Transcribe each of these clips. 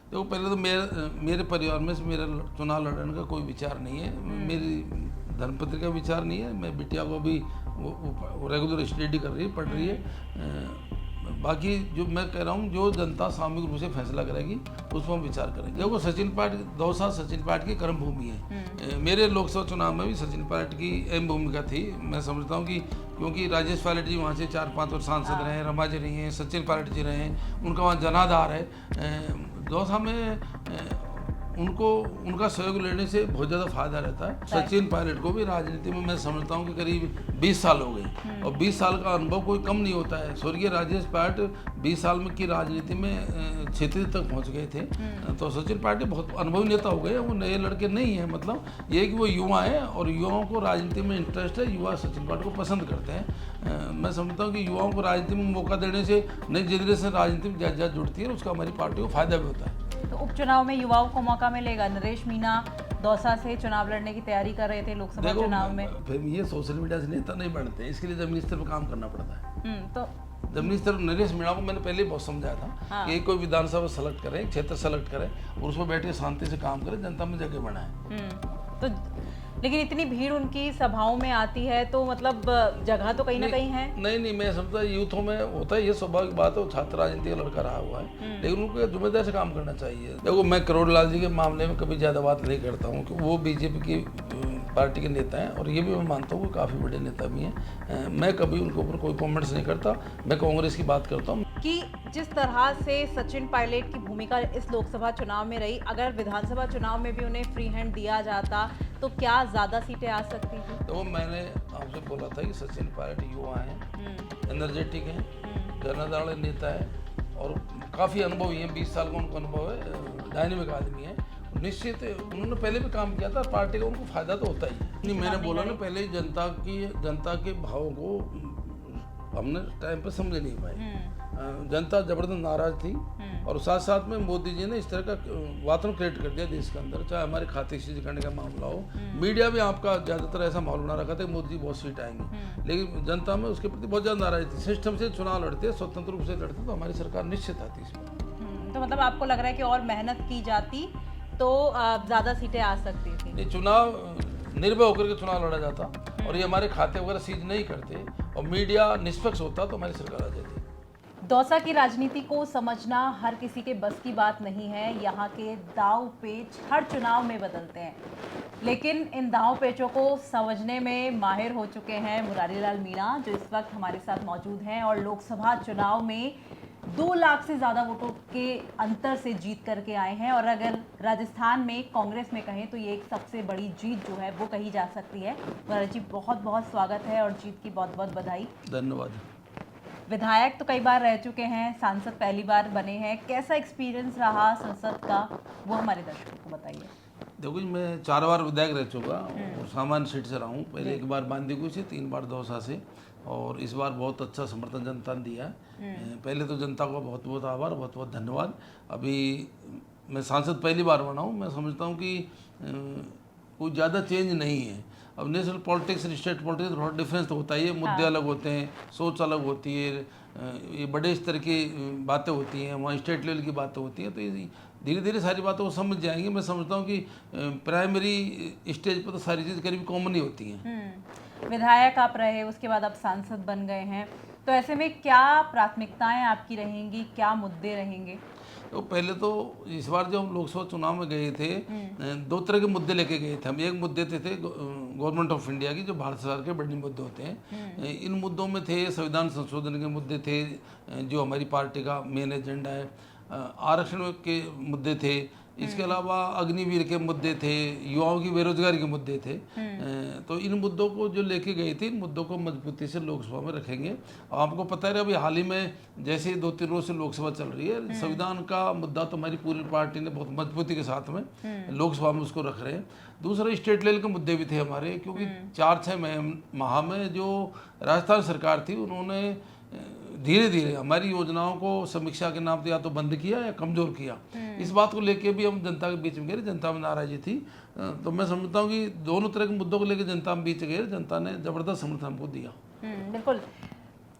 देखो पहले तो मेरे परिवार में से मेरा चुनाव लड़ने का कोई विचार नहीं है। मेरी धर्मपत्नी का विचार नहीं है। मैं बिटिया को भी वो रेगुलर स्टडी कर रही है, पढ़ रही है। बाकी जो मैं कह रहा हूँ, जो जनता सामूहिक रूप से फैसला करेगी उस पर हम विचार करेंगे। देखो सचिन पायलट दौसा सचिन पायलट की कर्म भूमि है। मेरे लोकसभा चुनाव में भी सचिन पायलट की अहम भूमिका थी। मैं समझता हूँ कि क्योंकि राजेश पायलट जी वहाँ से 4-5 वर्ष सांसद रहे हैं, रमा जी रही हैं, सचिन पायलट जी रहे हैं, उनका वहाँ जनाधार है। दौसा में उनको उनका सहयोग लेने से बहुत ज़्यादा फायदा रहता है। सचिन पायलट को भी राजनीति में मैं समझता हूँ कि करीब 20 साल हो गए और 20 साल का अनुभव कोई कम नहीं होता है। स्वर्गीय राजेश पायलट 20 साल में की राजनीति में क्षेत्रीय तक पहुँच गए थे। तो सचिन पायलट बहुत अनुभवी नेता हो गए। वो नए लड़के नहीं हैं, मतलब ये है कि वो युवा हैं और युवाओं को राजनीति में इंटरेस्ट है। युवा सचिन पायलट को पसंद करते हैं। मैं समझता हूँ कि युवाओं को राजनीति में मौका देने से नई जनरेशन राजनीति में ज़्यादा जुड़ती है और उसका हमारी पार्टी को फायदा भी होता है। तो उपचुनाव में युवाओं को मौका मिलेगा। नरेश मीणा दौसा से चुनाव लड़ने की तैयारी कर रहे थे लोकसभा चुनाव में। फिर ये सोशल मीडिया से नेता नहीं बनते हैं, इसके लिए जमीनी स्तर पर काम करना पड़ता है। तो जमीनी स्तर नरेश मीणा को मैंने पहले ही बहुत समझाया था कि कोई विधानसभा सेलेक्ट करें, क्षेत्र सेलेक्ट करें और उसमें बैठ के शांति से काम करें, जनता में जगह बनाए। तो लेकिन इतनी भीड़ उनकी सभाओं में आती है तो मतलब जगह तो कहीं ना कहीं है। नहीं, मैं समझता यूथों में होता है, ये स्वाभाविक बात है। वो छात्र राजनीति का लड़का रहा हुआ है, लेकिन उनको जिम्मेदारी से काम करना चाहिए। देखो मैं करोड़ लाल जी के मामले में कभी ज़्यादा बात नहीं करता हूँ कि वो बीजेपी की पार्टी के नेता हैं और ये भी मैं मानता हूँ कि काफ़ी बड़े नेता भी हैं। मैं कभी उनके ऊपर कोई कमेंट्स नहीं करता। मैं कांग्रेस की बात करता हूँ कि जिस तरह से सचिन पायलट की भूमिका इस लोकसभा चुनाव में रही, अगर विधानसभा चुनाव में भी उन्हें फ्री हैंड दिया जाता तो क्या ज़्यादा सीटें आ सकती थी? तो मैंने आपसे बोला था कि सचिन पायलट युवा हैं, एनर्जेटिक हैं, जनाधार नेता है और काफ़ी अनुभवी हैं। 20 साल का उनको अनुभव है, डायनेमिक आदमी है। निश्चित उन्होंने पहले भी काम किया था, पार्टी का उनको फायदा तो होता ही है। नहीं, मैंने बोला ना पहले ही जनता के भावों को हमने टाइम पे समझ नहीं पाए। जनता जबरदस्त नाराज थी और साथ साथ में मोदी जी ने इस तरह का वातावरण क्रिएट कर दिया देश के अंदर, चाहे हमारे खाते सीज करने का मामला हो। मीडिया में आपका ज़्यादातर ऐसा माहौल बना रखा था कि मोदी जी बहुत सीट आएंगे, लेकिन जनता में उसके प्रति बहुत ज़्यादा नाराज थी। सिस्टम से चुनाव लड़ते, स्वतंत्र रूप से लड़ते तो हमारी सरकार निश्चित आती इसमें। तो मतलब आपको लग रहा है कि और मेहनत की जाती तो ज़्यादा सीटें आ सकती थी? नहीं, चुनाव निर्भय होकर के चुनाव लड़ा जाता और ये हमारे खाते वगैरह सीज नहीं करते और मीडिया निष्पक्ष होता तो हमारी सरकार आ जाती। दौसा की राजनीति को समझना हर किसी के बस की बात नहीं है। यहाँ के दाव पेच हर चुनाव में बदलते हैं, लेकिन इन दाव पेचों को समझने में माहिर हो चुके हैं मुरारी लाल मीणा, जो इस वक्त हमारे साथ मौजूद हैं और लोकसभा चुनाव में 2 लाख से ज़्यादा वोटों के अंतर से जीत करके आए हैं। और अगर राजस्थान में कांग्रेस में कहें तो ये एक सबसे बड़ी जीत जो है वो कही जा सकती है। मुरारी जी, बहुत बहुत स्वागत है और जीत की बहुत बहुत बधाई। धन्यवाद। विधायक तो कई बार रह चुके हैं, सांसद पहली बार बने हैं, कैसा एक्सपीरियंस रहा संसद का, वो हमारे दर्शकों को बताइए। देखो जी, मैं 4 बार विधायक रह चुका और सामान्य सीट से रहा हूँ। पहले 1 बार बांदीकुई से, 3 बार दौसा से और इस बार बहुत अच्छा समर्थन जनता ने दिया है। पहले तो जनता को बहुत बहुत आभार, बहुत बहुत धन्यवाद। अभी मैं सांसद पहली बार बना हूँ। मैं समझता हूँ कि कोई ज़्यादा चेंज नहीं है। अब नेशनल पॉलिटिक्स और स्टेट पॉलिटिक्स थोड़ा डिफरेंस तो होता ही है। मुद्दे अलग होते हैं, सोच अलग होती है, ये बड़े स्तर की बातें होती हैं, वहाँ स्टेट लेवल की बातें होती हैं। तो ये धीरे धीरे सारी बातें वो समझ जाएंगे। मैं समझता हूँ कि प्राइमरी स्टेज पर तो सारी चीज़ करीब कॉमन ही होती हैं। विधायक आप रहे, उसके बाद आप सांसद बन गए हैं, तो ऐसे में क्या प्राथमिकताएं आपकी रहेंगी, क्या मुद्दे रहेंगे? तो पहले तो इस बार जब हम लोकसभा चुनाव में गए थे, 2 तरह के मुद्दे लेके गए थे हम। एक मुद्दे थे गवर्नमेंट ऑफ इंडिया की, जो भारत सरकार के बड़े मुद्दे होते हैं। इन मुद्दों में थे संविधान संशोधन के मुद्दे थे, जो हमारी पार्टी का मेन एजेंडा है। आरक्षण के मुद्दे थे, इसके अलावा अग्निवीर के मुद्दे थे, युवाओं की बेरोजगारी के मुद्दे थे। तो इन मुद्दों को जो लेके गए थे, इन मुद्दों को मजबूती से लोकसभा में रखेंगे। आपको पता है अभी हाल ही में जैसे 2-3 रोज से लोकसभा चल रही है, संविधान का मुद्दा तो हमारी पूरी पार्टी ने बहुत मजबूती के साथ में लोकसभा में उसको रख रहे हैं। दूसरा स्टेट लेवल के मुद्दे भी थे हमारे, क्योंकि 4-6 माह में जो राजस्थान सरकार थी उन्होंने धीरे धीरे हमारी योजनाओं को समीक्षा के नाम पे या तो बंद किया या कमजोर किया। इस बात को लेके भी हम जनता के बीच में गए, जनता में नाराजगी थी। तो मैं समझता हूँ कि दोनों तरह के मुद्दों को लेकर जनता में बीच गए, जनता ने जबरदस्त समर्थन हमको दिया। बिल्कुल।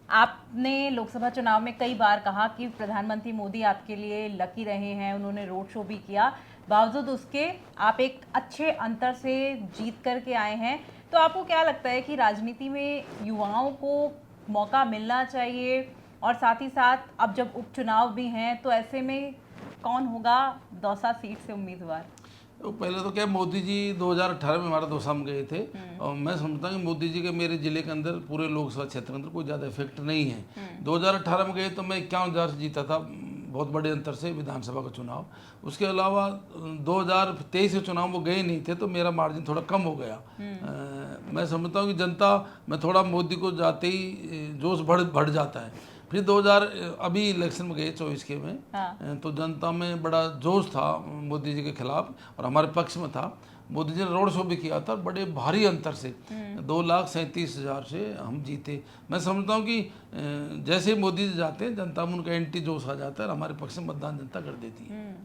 आपने लोकसभा चुनाव में कई बार कहा कि प्रधानमंत्री मोदी आपके लिए लकी रहे हैं, उन्होंने रोड शो भी किया, बावजूद उसके आप एक अच्छे अंतर से जीत करके आए हैं। तो आपको क्या लगता है कि राजनीति में युवाओं को मौका मिलना चाहिए, और साथ ही साथ अब जब उपचुनाव भी हैं तो ऐसे में कौन होगा दौसा सीट से उम्मीदवार? तो पहले तो क्या, मोदी जी 2018 में हमारा दौसा में गए थे, और मैं समझता हूँ कि मोदी जी के मेरे ज़िले के अंदर, पूरे लोकसभा क्षेत्र के अंदर कोई ज़्यादा इफेक्ट नहीं है। 2018 में गए तो मैं 51,000 से जीता था, बहुत बड़े अंतर से विधानसभा का चुनाव। उसके अलावा 2023 के चुनाव वो गए नहीं थे, तो मेरा मार्जिन थोड़ा कम हो गया। मैं समझता हूँ कि जनता में थोड़ा मोदी को जाते ही जोश बढ़ जाता है। फिर 2000 अभी इलेक्शन में गए 24 के में, तो जनता में बड़ा जोश था मोदी जी के खिलाफ, और हमारे पक्ष में था। मोदी जी ने रोड शो भी किया था, बड़े भारी अंतर से 2,37,000 से हम जीते। मैं समझता हूँ कि जैसे ही मोदी जी जाते हैं, जनता में उनका एंटी जोश आ जाता है, और हमारे पक्ष में मतदान जनता कर देती है।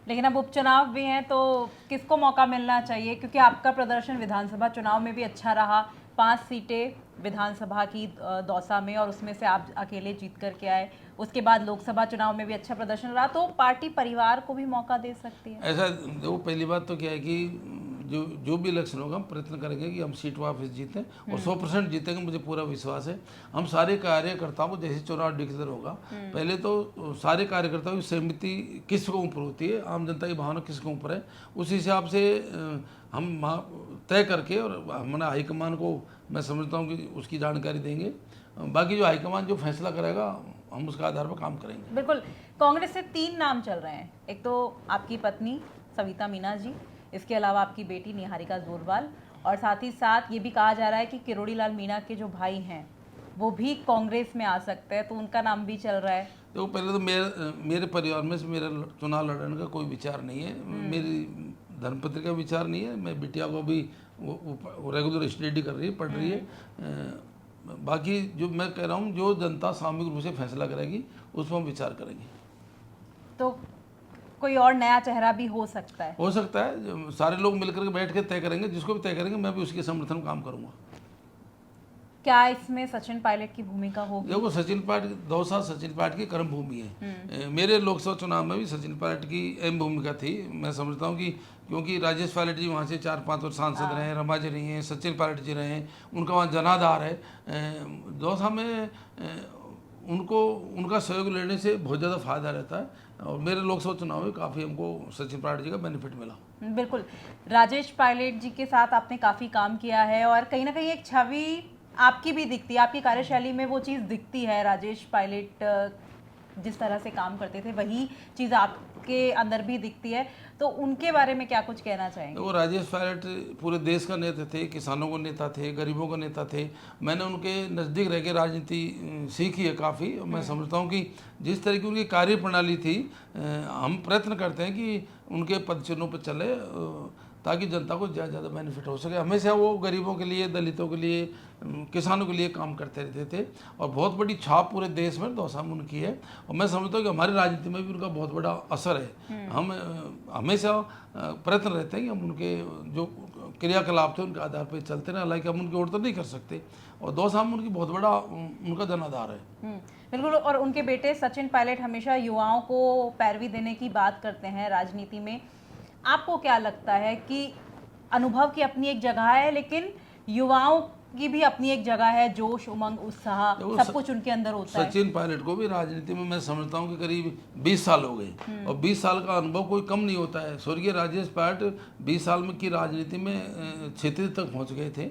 लेकिन अब उपचुनाव भी हैं, तो किसको मौका मिलना चाहिए? क्योंकि आपका प्रदर्शन विधानसभा चुनाव में भी अच्छा रहा, 5 सीटें विधानसभा की दौसा में, और उसमें से आप अकेले जीत करके आए। उसके बाद लोकसभा चुनाव में भी अच्छा प्रदर्शन रहा, तो पार्टी परिवार को भी मौका दे सकती है। ऐसा वो पहली बात तो क्या है कि जो भी इलेक्शन होगा, हम प्रयत्न करेंगे कि हम सीट वापस जीतें, और 100% जीतेंगे, मुझे पूरा विश्वास है। हम सारे कार्यकर्ताओं को, जैसे चुनाव डिक्लेयर होगा, पहले तो सारे कार्यकर्ताओं की सहमति किसको ऊपर होती है, आम जनता की भावना किसको ऊपर है, उस हिसाब से हम तय करके, और हमारे हाईकमान को मैं समझता हूँ कि उसकी जानकारी देंगे। बाकी जो हाईकमान जो फैसला करेगा, हम उसके आधार पर काम करेंगे। बिल्कुल। कांग्रेस से 3 नाम चल रहे हैं, एक तो आपकी पत्नी सविता मीना जी, इसके अलावा आपकी बेटी निहारिका जोरवाल, और साथ ही साथ ये भी कहा जा रहा है कि किरोड़ी लाल मीणा के जो भाई हैं वो भी कांग्रेस में आ सकते हैं, तो उनका नाम भी चल रहा है। तो पहले तो मेरे परिवार में से मेरा चुनाव लड़ने का कोई विचार नहीं है, मेरी धर्मपत्नी का विचार नहीं है। मैं बिटिया को भी वो रेगुलर स्टडी कर रही है, पढ़ रही है। बाकी जो मैं कह रहा हूँ, जो जनता सामूहिक रूप से फैसला करेगी, उस पर हम विचार करेंगे। तो कोई और नया चेहरा भी हो सकता है? हो सकता है, सारे लोग मिलकर के बैठ के तय करेंगे, जिसको भी तय करेंगे मैं भी उसके समर्थन में काम करूंगा। क्या इसमें सचिन पायलट की भूमिका होगी? देखो, सचिन पायलट, दौसा सचिन पायलट की कर्म भूमि है। मेरे लोकसभा चुनाव में भी सचिन पायलट की अहम भूमिका थी। मैं समझता हूँ कि क्योंकि राजेश पायलट जी वहाँ से 4-5 वर्ष सांसद रहे हैं, रमा जी रही हैं, सचिन पायलट जी रहे हैं, उनका वहाँ जनाधार है। दौसा में उनको उनका सहयोग लेने से बहुत ज़्यादा फायदा रहता है, और मेरे लोकसभा चुनाव में काफ़ी हमको सचिन पायलट जी का बेनिफिट मिला। बिल्कुल। राजेश पायलट जी के साथ आपने काफ़ी काम किया है, और कहीं ना कहीं एक छवि आपकी भी दिखती है, आपकी कार्यशैली में वो चीज़ दिखती है। राजेश पायलट जिस तरह से काम करते थे, वही चीज़ आपके अंदर भी दिखती है, तो उनके बारे में क्या कुछ कहना चाहेंगे? वो राजेश पायलट पूरे देश का नेता थे, किसानों का नेता थे, गरीबों का नेता थे। मैंने उनके नज़दीक रह के राजनीति सीखी है काफ़ी। मैं समझता हूँ कि जिस तरह की उनकी कार्य प्रणाली थी, हम प्रयत्न करते हैं कि उनके पद चिन्हों पर चले, ताकि जनता को ज़्यादा ज़्यादा बेनिफिट हो सके। हमेशा वो गरीबों के लिए, दलितों के लिए, किसानों के लिए काम करते रहते थे, और बहुत बड़ी छाप पूरे देश में दौसा में उनकी है। और मैं समझता हूँ कि हमारी राजनीति में भी उनका बहुत बड़ा असर है। हम हमेशा प्रयत्न रहते हैं कि हम उनके जो क्रियाकलाप थे उनके आधार पर चलते रहे। हालांकि हम उनकी ओर तो नहीं कर सकते, और दौसा में उनकी बहुत बड़ा उनका जनाधार है। बिल्कुल। और उनके बेटे सचिन पायलट हमेशा युवाओं को पैरवी देने की बात करते हैं राजनीति में। आपको क्या लगता है कि अनुभव की अपनी एक जगह है, लेकिन युवाओं की भी अपनी एक जगह है, जोश, उमंग, उत्साह, सब कुछ उनके अंदर होता है। सचिन पायलट को भी राजनीति में मैं समझता हूँ कि करीब 20 साल हो गए, और 20 साल का अनुभव कोई कम नहीं होता है। स्वर्गीय राजेश पायलट 20 साल में की राजनीति में क्षेत्रीय तक पहुँच गए थे,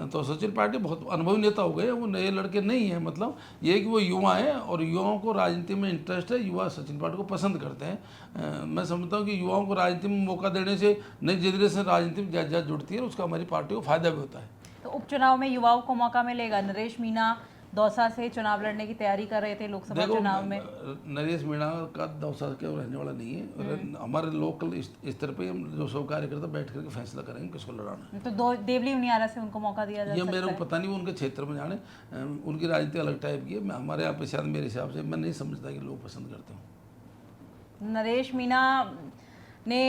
तो सचिन पायलट बहुत अनुभवी नेता हो गए। वो नए लड़के नहीं हैं, मतलब ये कि वो युवा हैं, और युवाओं को राजनीति में इंटरेस्ट है, युवा सचिन पायलट को पसंद करते हैं। मैं समझता हूँ कि युवाओं को राजनीति में मौका देने से नई जनरेशन राजनीति में ज़्यादा जुड़ती है, और उसका हमारी पार्टी को फायदा भी होता है। तो उपचुनाव में युवाओं को मौका मिलेगा? नरेश मीणा दौसा से चुनाव लड़ने की तैयारी कर रहे थे लोकसभा चुनाव में। नरेश मीणा का दौसा के रहने वाला नहीं है। हमारे लोकल स्तर पे हम जो सब कार्यकर्ता बैठ करके फैसला करेंगे किसको लड़ाना है। तो देवली उनियारा से उनको मौका दिया जा सकता है? ये मेरे को पता नहीं, वो उनके क्षेत्र में जाने, उनकी राजनीति अलग टाइप की है। हमारे यहाँ पे शायद मेरे हिसाब से मैं नहीं समझता कि लोग पसंद करते हो। नरेश मीणा ने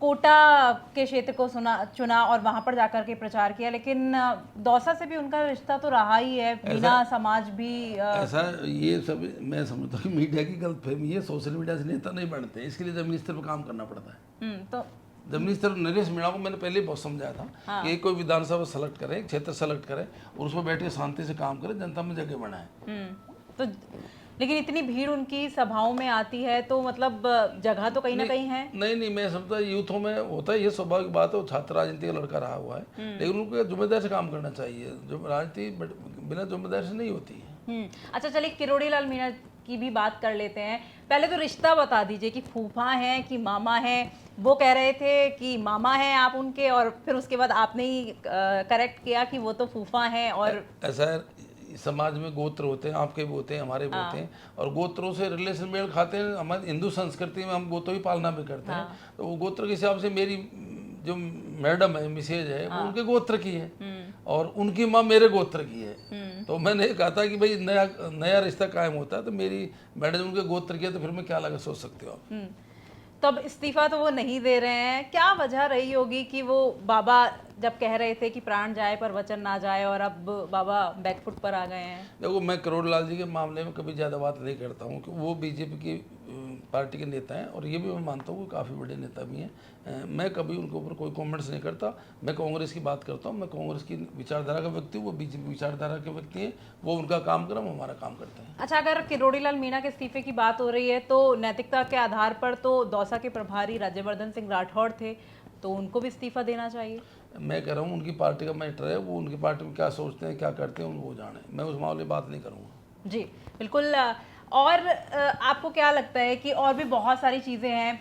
कोटा के क्षेत्र को चुना और वहां पर जाकर के प्रचार किया, लेकिन दौसा से भी उनका रिश्ता तो रहा ही है, बिना समाज भी ऐसा ये सब मैं समझता हूँ कि मीडिया की गलतफहमी है। सोशल मीडिया से नेता नहीं बनते, इसके लिए जमीनी स्तर पर काम करना पड़ता है। तो जमीनी स्तर नरेश मीणा को मैंने पहले ही बहुत समझाया था कि कोई विधानसभा सेलेक्ट करें, क्षेत्र सेलेक्ट करें और उसमें बैठ के शांति से काम करें, जनता में जगह बनाए। तो लेकिन इतनी भीड़ उनकी सभाओं में आती है तो मतलब जगह तो कहीं ना कहीं है। नहीं, मैं समझता यूथों में होता है, ये स्वाभाविक बात है, वो छात्र राजनीति का लड़का रहा हुआ है, लेकिन उनको जिम्मेदारी से काम करना चाहिए। जो राजनीति बिना जिम्मेदारी से नहीं होती है। अच्छा, चलिए किरोड़ी लाल मीणा की भी बात कर लेते हैं। पहले तो रिश्ता बता दीजिए कि फूफा हैं कि मामा हैं। वो कह रहे थे कि मामा हैं आप उनके, और फिर उसके बाद आपने ही करेक्ट किया कि वो तो फूफा हैं। और ऐसा है, समाज में गोत्र होते हैं, आपके भी होते हैं, हमारे भी होते हैं, और गोत्रों से रिलेशन मेल खाते हैं। हमारी हिंदू संस्कृति में हम गोत्रों की पालना भी करते हैं। तो वो गोत्र के हिसाब से मेरी जो मैडम है, मिसेज है, वो उनके गोत्र की है और उनकी माँ मेरे गोत्र की है। तो मैंने कहा था कि भाई नया रिश्ता कायम होता है, तो मेरी मैडम उनके गोत्र की है, तो फिर मैं क्या लगा सोच सकते हो आप। तो अब इस्तीफा तो वो नहीं दे रहे हैं, क्या वजह रही होगी कि वो बाबा जब कह रहे थे कि प्राण जाए पर वचन ना जाए, और अब बाबा बैकफुट पर आ गए हैं? देखो, मैं करोड़ लाल जी के मामले में कभी ज़्यादा बात नहीं करता हूँ कि वो बीजेपी की पार्टी के नेता हैं, और ये भी मैं मानता हूँ कि काफ़ी बड़े नेता भी हैं। मैं कभी उनके ऊपर कोई कमेंट्स नहीं करता। मैं कांग्रेस की बात करता हूँ, मैं कांग्रेस की विचारधारा का व्यक्ति हूँ, वो बीजेपी विचारधारा के व्यक्ति हैं। वो उनका काम करें, हम हमारा काम करते हैं। अच्छा, अगर किरोड़ी लाल मीणा के इस्तीफे की बात हो रही है तो नैतिकता के आधार पर तो दौसा के प्रभारी राज्यवर्धन सिंह राठौड़ थे, तो उनको भी इस्तीफा देना चाहिए। मैं कह रहा हूँ उनकी पार्टी का मैटर है, वो उनकी पार्टी में क्या सोचते हैं, क्या करते हैं, उनको जाने। मैं उस मामले में बात नहीं करूँगा। जी बिल्कुल। और आपको क्या लगता है कि और भी बहुत सारी चीज़ें हैं,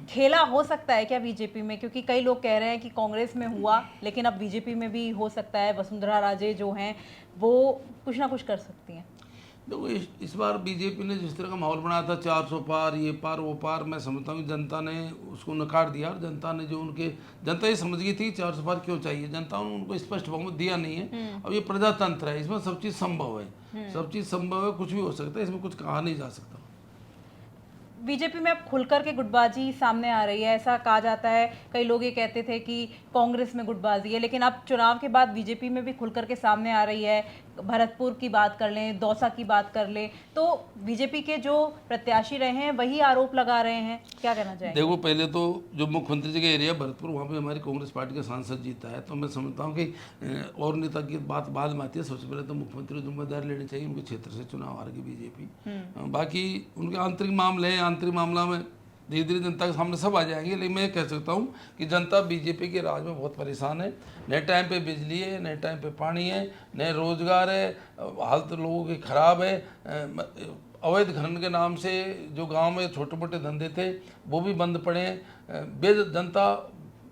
खेला हो सकता है क्या बीजेपी में? क्योंकि कई लोग कह रहे हैं कि कांग्रेस में हुआ, लेकिन अब बीजेपी में भी हो सकता है। वसुंधरा राजे जो हैं वो कुछ ना कुछ कर सकती हैं। देखो, इस बार बीजेपी ने जिस तरह का माहौल बनाया था, 400 पार, ये पार वो पार, मैं समझता हूँ जनता ने उसको नकार दिया। और जनता ने जनता ये समझ गई थी 400 पार क्यों चाहिए, जनता ने उनको स्पष्ट बहुमत दिया नहीं है। अब ये प्रजातंत्र है, इसमें सब चीज़ संभव है, सब चीज़ संभव है, कुछ भी हो सकता है, इसमें कुछ कहा नहीं जा सकता। बीजेपी में अब खुलकर के गुटबाजी सामने आ रही है, ऐसा कहा जाता है। कई लोग ये कहते थे कि कांग्रेस में गुटबाजी है, लेकिन अब चुनाव के बाद बीजेपी में भी खुलकर के सामने आ रही है। भरतपुर की बात कर लें, दौसा की बात कर लें, तो बीजेपी के जो प्रत्याशी रहे हैं वही आरोप लगा रहे हैं। क्या कहना चाहेंगे? देखो, पहले तो जो मुख्यमंत्री जी का एरिया भरतपुर, वहाँ पे हमारी कांग्रेस पार्टी का सांसद जीता है। तो मैं समझता हूँ कि और नेता की बात बाद में आती है। सबसे पहले तो मुख्यमंत्री को जिम्मेदारी लेनी चाहिए, उनके क्षेत्र से चुनाव हार गई बीजेपी। बाकी उनके आंतरिक मामले हैं, आंतरिक मामला में धीरे धीरे जनता के सामने सब आ जाएंगे। लेकिन मैं कह सकता हूँ कि जनता बीजेपी के राज में बहुत परेशान है। नए टाइम पे बिजली है, नए टाइम पे पानी है, नए रोजगार है, हालत लोगों की खराब है। अवैध खनन के नाम से जो गांव में छोटे मोटे धंधे थे वो भी बंद पड़े हैं। जनता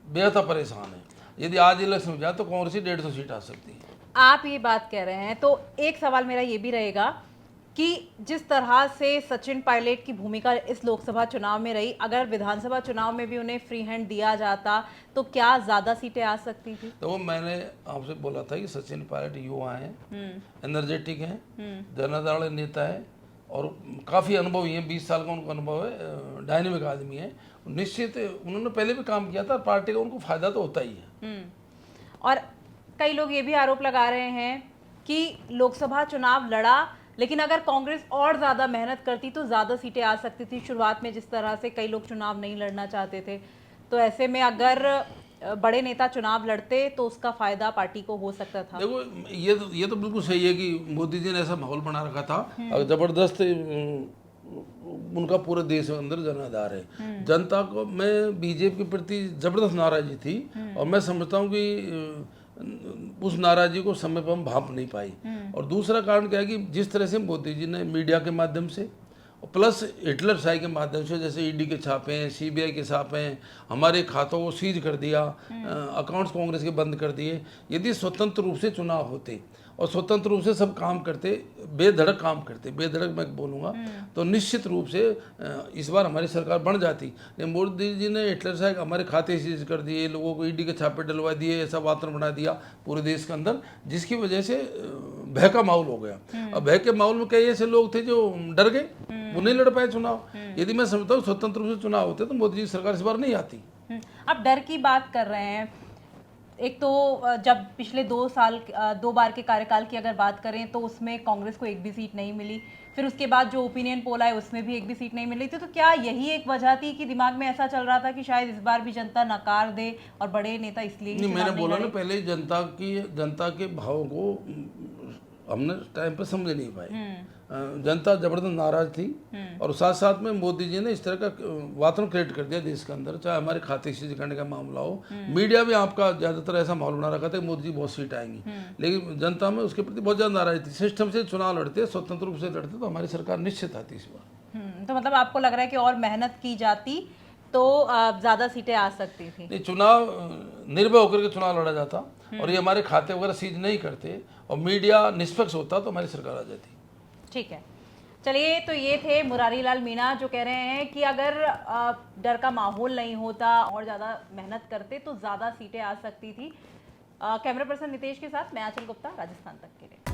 बेहद परेशान है। यदि आज इलेक्शन हो जाए तो कांग्रेस 150 सीट आ सकती है। आप ये बात कह रहे हैं तो एक सवाल मेरा ये भी रहेगा कि जिस तरह से सचिन पायलट की भूमिका इस लोकसभा चुनाव में रही, अगर विधानसभा चुनाव में भी उन्हें फ्री हैंड दिया जाता तो क्या ज्यादा सीटें आ सकती थी? तो मैंने आपसे बोला था कि सचिन पायलट युवा हैं, एनर्जेटिक हैं, जनाधार नेता है और काफ़ी अनुभवी हैं। 20 साल का उनका अनुभव है, डायनेमिक आदमी है। निश्चित उन्होंने पहले भी काम किया था, पार्टी का उनको फायदा तो होता ही है। और कई लोग ये भी आरोप लगा रहे हैं कि लोकसभा चुनाव लड़ा, लेकिन अगर कांग्रेस और ज़्यादा मेहनत करती तो ज़्यादा सीटें आ सकती थी। शुरुआत में जिस तरह से कई लोग चुनाव नहीं लड़ना चाहते थे, तो ऐसे में अगर बड़े नेता चुनाव लड़ते तो उसका फायदा पार्टी को हो सकता था। देखो, ये तो बिल्कुल सही है कि मोदी जी ने ऐसा माहौल बना रखा था और जबरदस्त उनका पूरे देश में अंदर जनाधार है। जनता को मैं बीजेपी के प्रति जबरदस्त नाराजगी थी और मैं समझता हूँ कि उस नाराजगी को समय पर हम भांप नहीं पाई। और दूसरा कारण क्या है कि जिस तरह से मोदी जी ने मीडिया के माध्यम से प्लस हिटलर शाही के माध्यम से, जैसे ईडी के छापे हैं, सीबीआई के छापे हैं, हमारे खातों को सीज कर दिया, अकाउंट्स कांग्रेस के बंद कर दिए। यदि स्वतंत्र रूप से चुनाव होते और स्वतंत्र रूप से सब काम करते, बेधड़क काम करते, बेधड़क मैं बोलूँगा, तो निश्चित रूप से इस बार हमारी सरकार बन जाती। लेकिन मोदी जी ने हिटलर शाही हमारे खाते सीज कर दिए, लोगों को ईडी के छापे डलवा दिए, ऐसा वातावरण बना दिया पूरे देश के अंदर, जिसकी वजह से भय का माहौल हो गया। अब भय के माहौल में कई ऐसे लोग थे जो डर गए, वो नहीं लड़ पाए चुनाव। यदि मैं समझता हूँ स्वतंत्र रूप से चुनाव होते तो मोदी जी की सरकार इस बार नहीं आती। आप डर की बात कर रहे हैं। एक तो जब पिछले 2 बार के कार्यकाल की अगर बात करें तो उसमें कांग्रेस को एक भी सीट नहीं मिली, फिर उसके बाद जो ओपिनियन पोल आए उसमें भी एक भी सीट नहीं मिली थी। तो क्या यही एक वजह थी कि दिमाग में ऐसा चल रहा था कि शायद इस बार भी जनता नकार दे और बड़े नेता इसलिए ही नहीं, मैंने चुनाव नहीं बोला ना लड़े? पहले ही, जनता के भावों को हमने टाइम पे समझ नहीं पाए। जनता जबरदस्त नाराज थी और साथ साथ में मोदी जी ने इस तरह का वातावरण क्रिएट कर दिया देश के अंदर, चाहे हमारे खाते सीज करने का मामला हो, मीडिया भी आपका ज्यादातर ऐसा माहौल बना रखा था कि मोदी जी बहुत सीट आएंगी, लेकिन जनता में उसके प्रति बहुत ज्यादा नाराज थी। सिस्टम से चुनाव लड़ते, स्वतंत्र रूप से लड़ते तो हमारी सरकार निश्चित आती इस बार। तो मतलब आपको लग रहा है कि और मेहनत की जाती तो ज्यादा सीटें आ सकती थी? नहीं, चुनाव निर्भय होकर के चुनाव लड़ा जाता और ये हमारे खाते वगैरह सीज नहीं करते और मीडिया निष्पक्ष होता तो हमारी सरकार आ जाती। ठीक है, चलिए, तो ये थे मुरारी लाल मीणा जो कह रहे हैं कि अगर डर का माहौल नहीं होता और ज़्यादा मेहनत करते तो ज़्यादा सीटें आ सकती थी। कैमरा पर्सन नितेश के साथ मैं आंचल गुप्ता, राजस्थान तक के लिए।